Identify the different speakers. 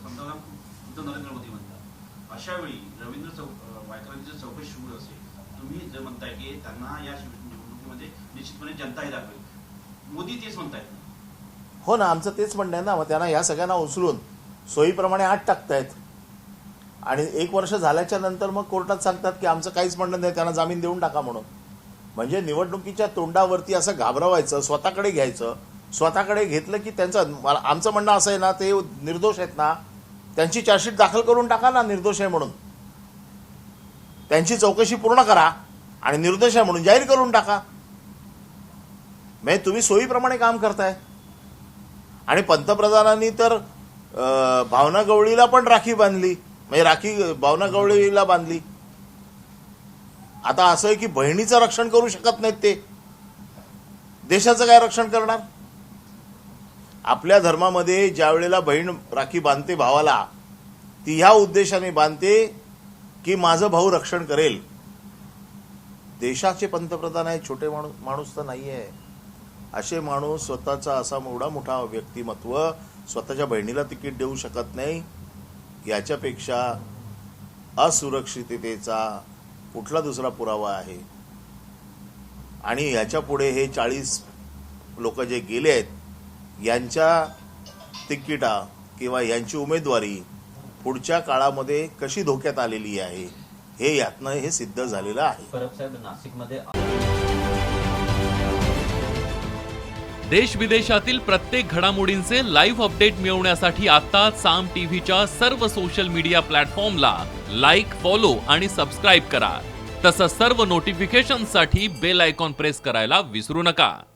Speaker 1: असं पंतप्रधान नरेंद्र मोदी म्हणतात. अशा वेळी रवींद्र वायकरांची चौकशी सुरू असेल, तुम्ही जे म्हणताय की त्यांना या निवडणुकीमध्ये निश्चितपणे जनताही दाखवेल, मोदी तेच म्हणतायत.
Speaker 2: हो ना, आमचं तेच म्हणणं आहे ना. मग त्यांना या सगळ्यांना उचलून सोयीप्रमाणे आत टाकतायत आणि 1 वर्ष झाल्याच्या नंतर मग कोर्टात सांगतात की आमचं काहीच म्हणणं नाही, त्यांना जामीन देऊन टाका म्हणून. म्हणजे निवडणुकीच्या तोंडावरती असं घाबरवायचं, स्वतःकडे घ्यायचं. स्वतःकडे घेतलं की आमचं म्हणणं असं आहे ना, ते निर्दोष आहेत ना, त्यांची चार्जशीट दाखल करून टाका ना निर्दोष आहे म्हणून. त्यांची चौकशी पूर्ण करा आणि निर्दोष आहे म्हणून जाहीर करून टाका. म्हणजे तुम्ही सोयीप्रमाणे काम करताय. आणि पंतप्रधानांनी तर भावना गवळीला पण राखी बांधली, म्हणजे राखी भावना गवळीला बांधली. आता असं आहे की बहिणीचं रक्षण करू शकत नाहीत ते, देशाचं काय रक्षण करणार? आपल्या धर्मामध्ये ज्या वेळेला बहीण राखी बांधते भावाला, ती ह्या उद्देशाने बांधते की माझं भाऊ रक्षण करेल. देशाचे पंतप्रधान आहे, छोटे माणूस तर नाही आहे. असे माणूस स्वतःचा असा एवढा मोठा व्यक्तिमत्व स्वतःच्या बहिणीला तिकीट देऊ शकत नाही. याच्यापेक्षा असुरक्षिततेचा कुठला दुसरा पुरावा आहे? आणि ह्याच्या पुढे हे 40 लोक जे गेले आहेत, यांच्या तिकिटा किंवा यांची उमेदवारी पुढच्या काळामध्ये कशी धोक्यात आलेली आहे, हे यातनं हे सिद्ध झालेलं आहे.
Speaker 3: परब साहेब, नाशिकमध्ये
Speaker 4: देश विदेशातील प्रत्येक घडामोडींचे लाईव्ह अपडेट मिळवण्यासाठी आता साम टीव्हीच्या सर्व सोशल मीडिया प्लॅटफॉर्मला लाईक, फॉलो आणि सबस्क्राईब करा. तसंच सर्व नोटिफिकेशनसाठी बेल आयकॉन प्रेस करायला विसरू नका.